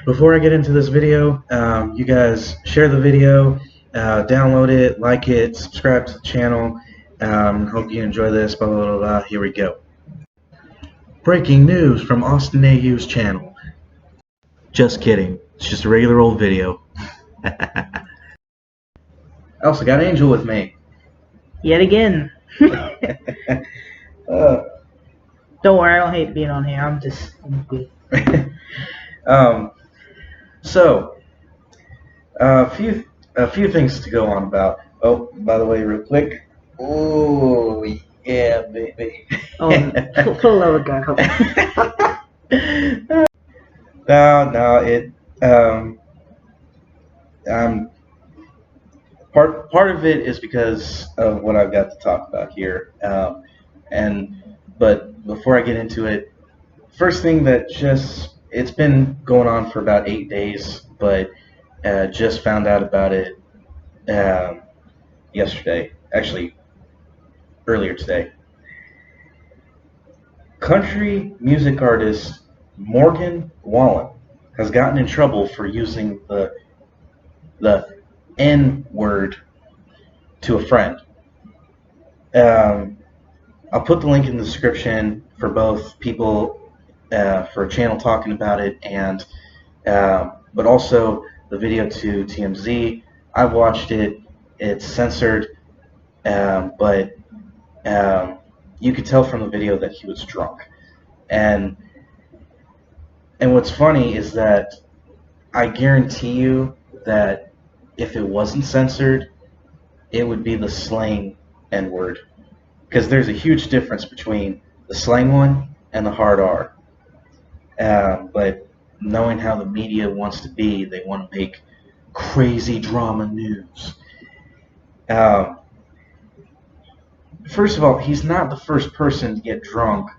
Before I get into this video, you guys share the video, download it, like it, subscribe to the channel. Hope you enjoy this. Blah, blah, blah, blah. Here we go. Breaking news from Austin AU's channel. Just kidding. It's just a regular old video. I also got Angel with me. Yet again. Don't worry, I don't hate being on here. I'm good. So, a few things to go on about. Oh, by the way, real quick. Oh, yeah, baby. Oh, pull a lower guy. Part of it is because of what I've got to talk about here. But before I get into it, first thing that it's been going on for about 8 days, but just found out about it yesterday, actually earlier today. Country music artist Morgan Wallen has gotten in trouble for using the N-word to a friend. I'll put the link in the description for both people, for a channel talking about it, and but also the video to TMZ. I've watched it. It's censored, but you could tell from the video that he was drunk. And what's funny is that I guarantee you that if it wasn't censored, it would be the slang N-word. Because there's a huge difference between the slang one and the hard R. But knowing how the media wants to be, they want to make crazy drama news. First of all, he's not the first person to get drunk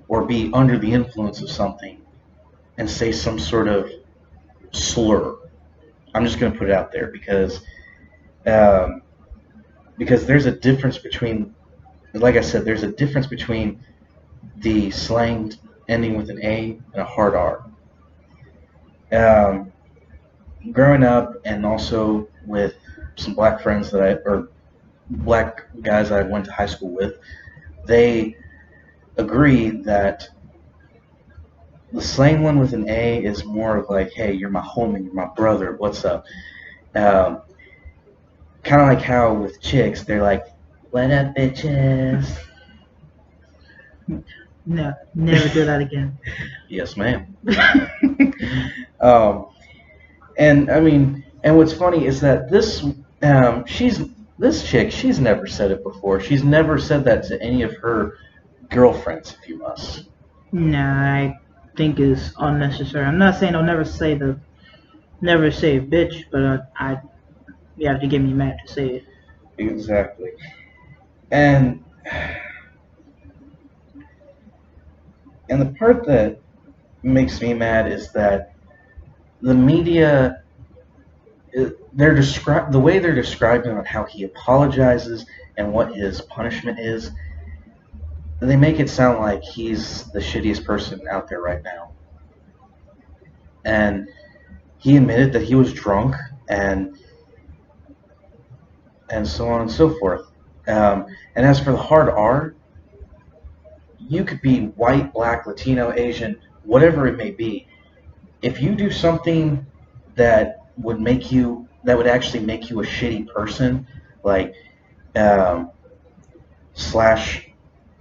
or be under the influence of something and say some sort of slur. I'm just going to put it out there because there's a difference between, like I said, there's a difference between the slang ending with an A and a hard R. Growing up, and also with some black friends black guys I went to high school with, they agree that the slang one with an A is more of like, hey, you're my homie, you're my brother, what's up? Kind of like how with chicks, they're like, what up, bitches? No, never do that again. Yes, ma'am. And what's funny is that this chick, she's never said it before. She's never said that to any of her girlfriends, if you must. No, I think it's unnecessary. I'm not saying I'll never say bitch, but you have to get me mad to say it. Exactly. And the part that makes me mad is that the media, the way they're describing on how he apologizes and what his punishment is, they make it sound like he's the shittiest person out there right now. And he admitted that he was drunk and so on and so forth. And as for the hard R, you could be white, black, Latino, Asian, whatever it may be. If you do something that would actually make you a shitty person, like slash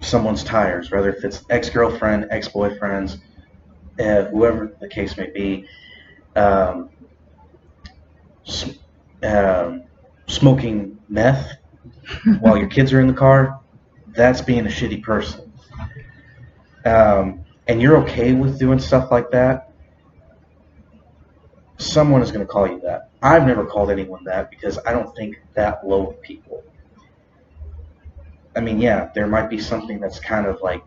someone's tires, whether if it's ex-girlfriend, ex-boyfriends, whoever the case may be, smoking meth while your kids are in the car, that's being a shitty person. And you're okay with doing stuff like that, someone is going to call you that. I've never called anyone that because I don't think that low of people. I mean, yeah, there might be something that's kind of like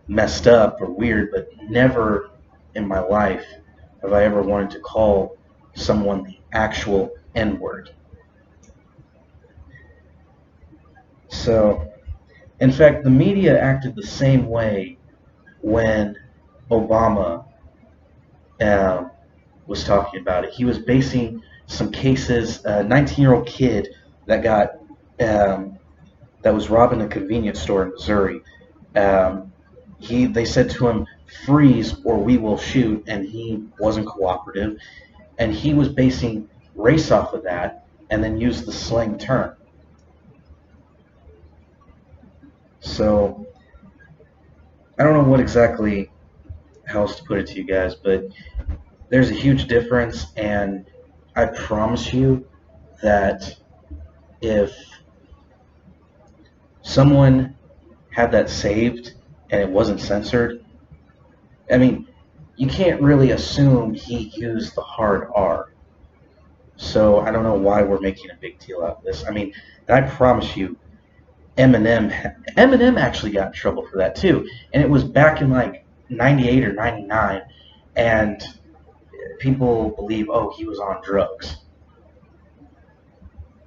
messed up or weird, but never in my life have I ever wanted to call someone the actual N-word. So, in fact, the media acted the same way when Obama uh, was talking about it. He was basing some cases, a 19-year-old kid that got that was robbing a convenience store in Missouri. Um, they said to him, "Freeze or we will shoot," and he wasn't cooperative. And he was basing race off of that, and then used the slang term. So I don't know what exactly how else to put it to you guys, but there's a huge difference, and I promise you that if someone had that saved and it wasn't censored, I mean, you can't really assume he used the hard R. So I don't know why we're making a big deal out of this. I mean, and I promise you, Eminem actually got in trouble for that too, and it was back in like '98 or '99, and people believe, oh, he was on drugs.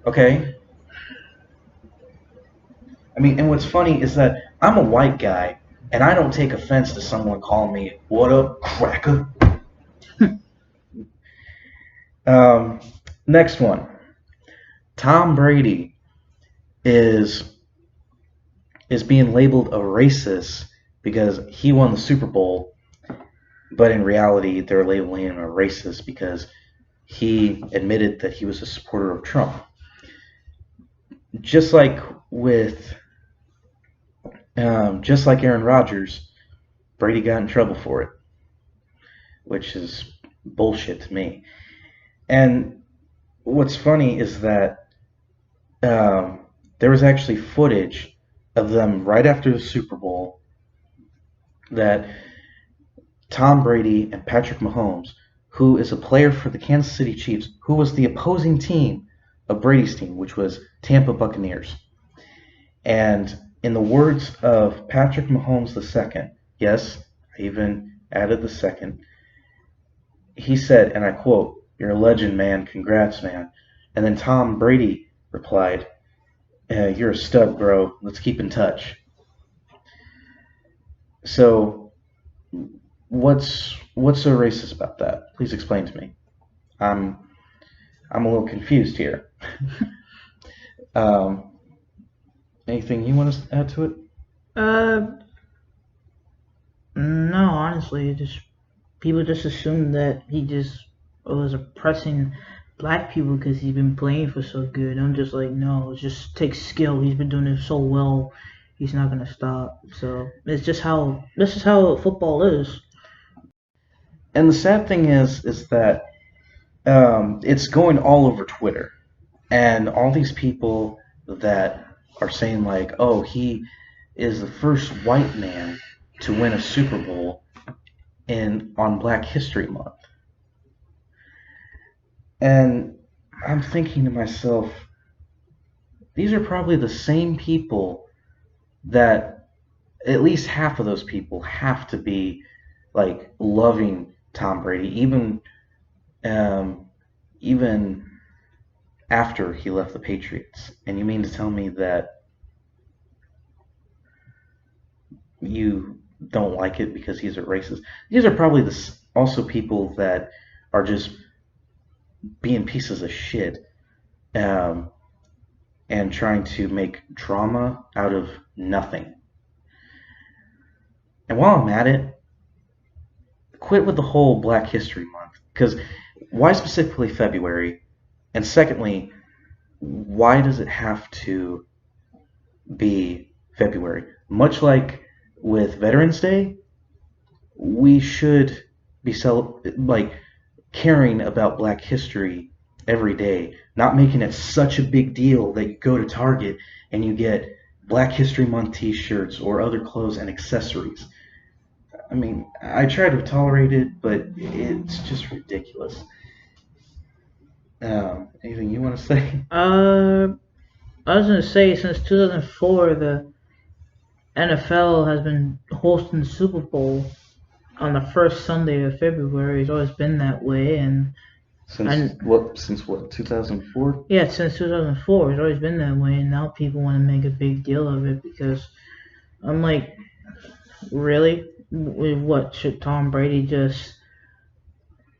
Okay. I mean, and what's funny is that I'm a white guy, and I don't take offense to someone calling me "What up, cracker." um, Next one. Tom Brady is being labeled a racist because he won the Super Bowl, but in reality, they're labeling him a racist because he admitted that he was a supporter of Trump. Just like just like Aaron Rodgers, Brady got in trouble for it, which is bullshit to me. And what's funny is that there was actually footage of them right after the Super Bowl that Tom Brady and Patrick Mahomes, who is a player for the Kansas City Chiefs, who was the opposing team of Brady's team, which was Tampa Buccaneers. And in the words of Patrick Mahomes II, yes, I even added the second, he said, and I quote, "You're a legend, man. Congrats, man." And then Tom Brady replied, "You're a stud, bro. Let's keep in touch." So what's so racist about that? Please explain to me. I'm a little confused here. Anything you want to add to it? No, honestly, just people just assume that he just was oppressing black people because he's been playing for so good. I'm just like, no, it just takes skill. He's been doing it so well. He's not gonna stop. So it's just how this is how football is. And the sad thing is that it's going all over Twitter, and all these people that are saying like, "Oh, he is the first white man to win a Super Bowl on Black History Month," and I'm thinking to myself, these are probably the same people that at least half of those people have to be like loving Tom Brady, um, even after he left the Patriots. And you mean to tell me that you don't like it because he's a racist? These are probably also people that are just being pieces of shit and trying to make drama out of nothing. And while I'm at it, quit with the whole Black History Month. Because why specifically February? And secondly, why does it have to be February? Much like with Veterans Day, we should be caring about Black history every day, not making it such a big deal that you go to Target and you get Black History Month t-shirts or other clothes and accessories. I mean, I try to tolerate it, but it's just ridiculous. Anything you want to say? I was gonna say since 2004, the NFL has been hosting the Super Bowl on the first Sunday of February. It's always been that way, and Since what? 2004? yeah, since 2004, it's always been that way, and now people want to make a big deal of it because I'm like, really? What should Tom Brady just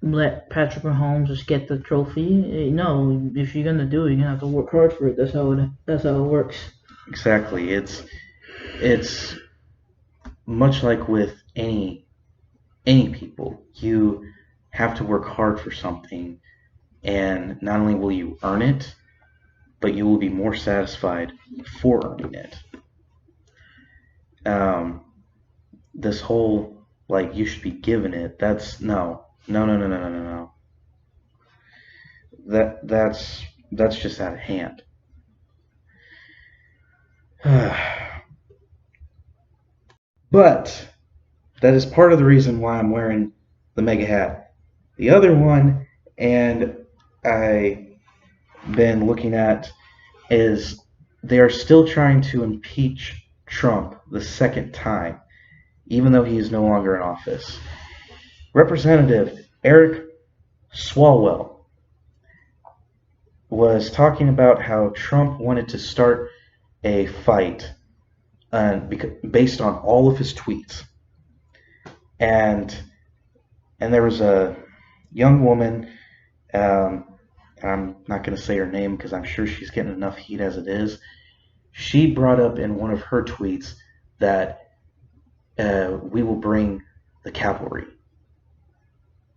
let Patrick Mahomes just get the trophy. No, if you're gonna do it, you're gonna have to work hard for it. That's how it works. Exactly. It's much like with any people. You have to work hard for something, and not only will you earn it, but you will be more satisfied for earning it. Um, this whole like you should be given it. That's no. That's just out of hand. But that is part of the reason why I'm wearing the mega hat. The other one, and I've been looking at, is they are still trying to impeach Trump the second time, even though he is no longer in office. Representative Eric Swalwell was talking about how Trump wanted to start a fight based on all of his tweets. And there was a young woman, I'm not going to say her name because I'm sure she's getting enough heat as it is. She brought up in one of her tweets that we will bring the cavalry.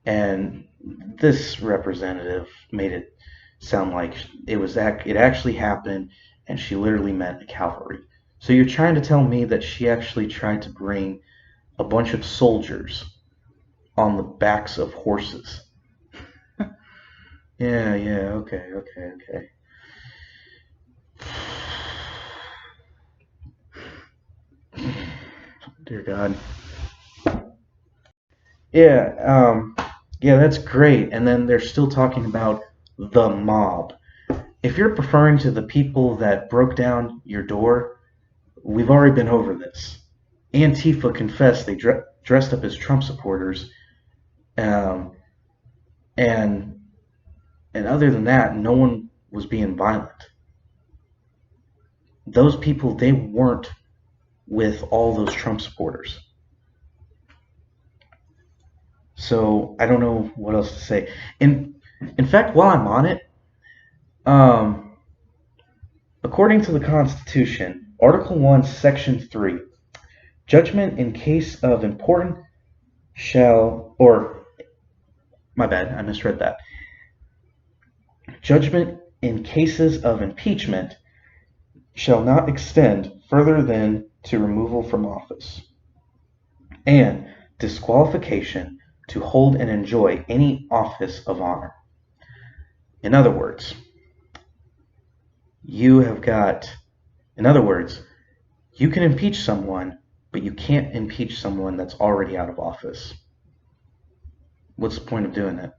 And this representative made it sound like it actually happened, and she literally meant the cavalry. So you're trying to tell me that she actually tried to bring a bunch of soldiers on the backs of horses? Yeah, okay. Dear God. Yeah, yeah, that's great. And then they're still talking about the mob. If you're referring to the people that broke down your door, we've already been over this. Antifa confessed they dressed up as Trump supporters, um, and other than that, no one was being violent. Those people, they weren't with all those Trump supporters. So I don't know what else to say. In fact, while I'm on it, um, according to the Constitution, Article 1, Section 3, judgment in case of important shall, or my bad, I misread that. Judgment in cases of impeachment shall not extend further than to removal from office and disqualification to hold and enjoy any office of honor. In other words, you have got, in other words, you can impeach someone, but you can't impeach someone that's already out of office. What's the point of doing that?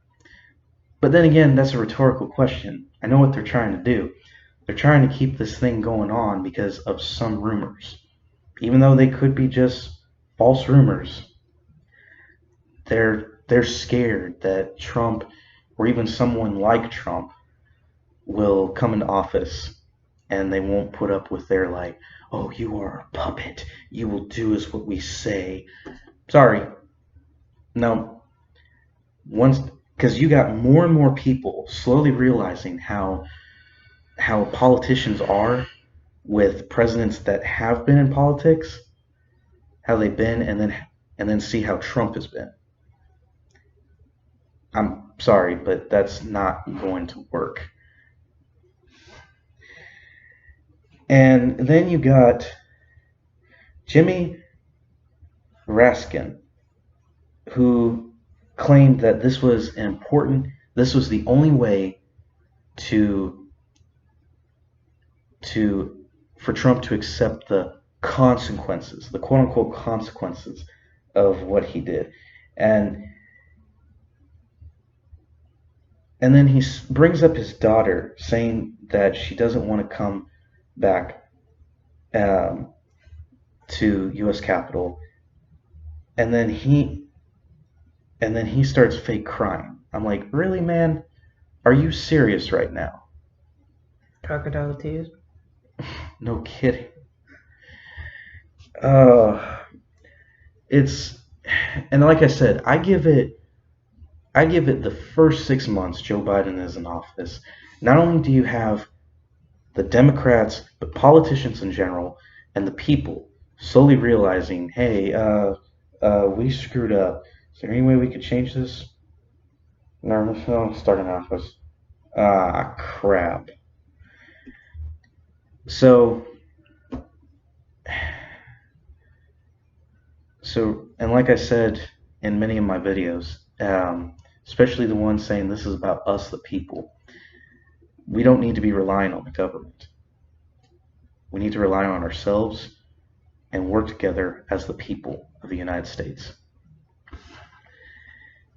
But then again, that's a rhetorical question. I know what they're trying to do. They're trying to keep this thing going on because of some rumors. Even though they could be just false rumors, they're scared that Trump or even someone like Trump will come into office and they won't put up with their like, oh, you are a puppet. You will do as what we say. Sorry. No. Once, because you got more and more people slowly realizing how politicians are with presidents that have been in politics, how they've been, and then see how Trump has been. I'm sorry, but that's not going to work. And then you got Jimmy Raskin, who claimed that this was the only way to for Trump to accept the consequences, the quote unquote consequences of what he did. And then he brings up his daughter, saying that she doesn't want to come back to U.S. Capitol, and then he starts fake crying. I'm like, really, man? Are you serious right now? Crocodile tears. No kidding. It's, and like I said, I give it I give it the first 6 months Joe Biden is in office. Not only do you have the Democrats, but politicians in general, and the people slowly realizing, hey, we screwed up. Is there any way we could change this? No, start an office. Ah, crap. So, and like I said in many of my videos, especially the ones saying this is about us, the people, we don't need to be relying on the government. We need to rely on ourselves and work together as the people of the United States.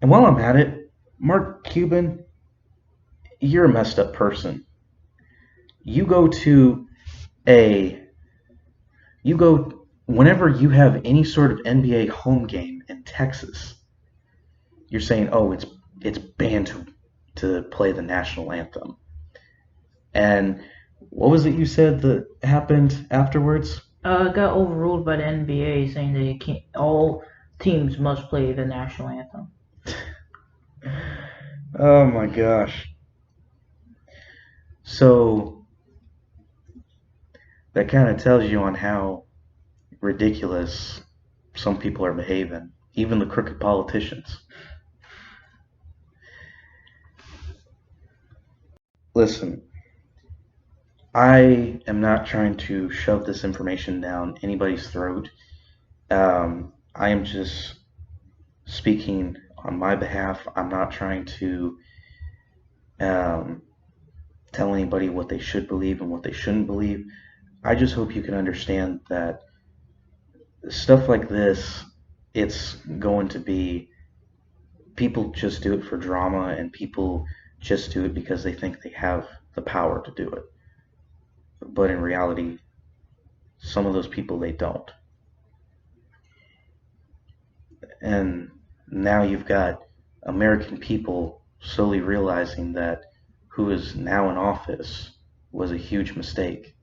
And while I'm at it, Mark Cuban, you're a messed up person. You go to a, you go, whenever you have any sort of NBA home game in Texas, you're saying, oh, it's banned to play the national anthem. And what was it you said that happened afterwards? It got overruled by the NBA saying that it can't, all teams must play the national anthem. Oh my gosh. So that kind of tells you on how ridiculous some people are behaving, even the crooked politicians. Listen, I am not trying to shove this information down anybody's throat. I am just speaking on my behalf. I'm not trying to um, tell anybody what they should believe and what they shouldn't believe. I just hope you can understand that stuff like this, it's going to be, people just do it for drama, and people just do it because they think they have the power to do it. But in reality, some of those people, they don't. And now you've got American people slowly realizing that who is now in office was a huge mistake.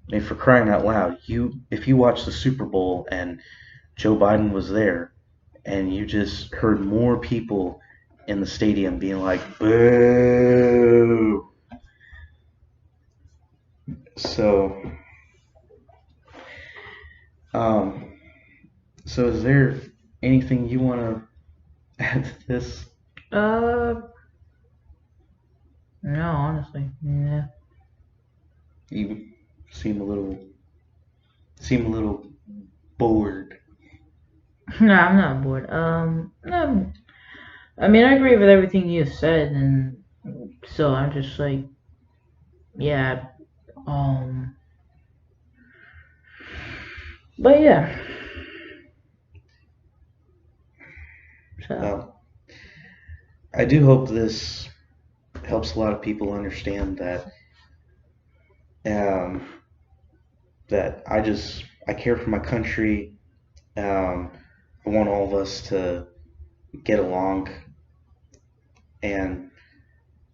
I mean, for crying out loud, if you watch the Super Bowl and Joe Biden was there, and you just heard more people in the stadium being like, boo. So, um, so is there anything you want to add to this? Uh, no, honestly, yeah. You seem a little bored. No, I'm not bored. No, I mean, I agree with everything you said, and so I'm just like, yeah, um, but yeah, so, Well, I do hope this helps a lot of people understand that um, I care for my country. I want all of us to get along, and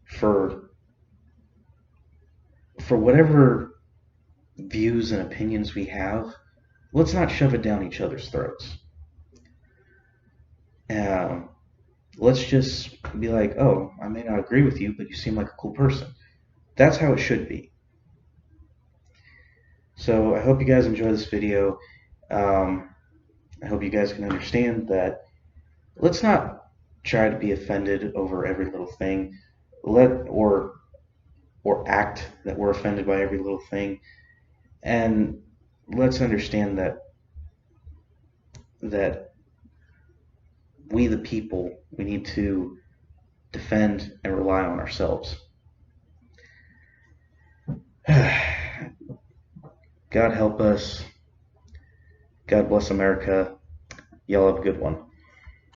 for whatever views and opinions we have, let's not shove it down each other's throats. Um, let's just be like, oh, I may not agree with you, but you seem like a cool person. That's how it should be. So I hope you guys enjoy this video. I hope you guys can understand that let's not try to be offended over every little thing. Or act that we're offended by every little thing. And let's understand that we the people, we need to defend and rely on ourselves. God help us. God bless America. Y'all have a good one.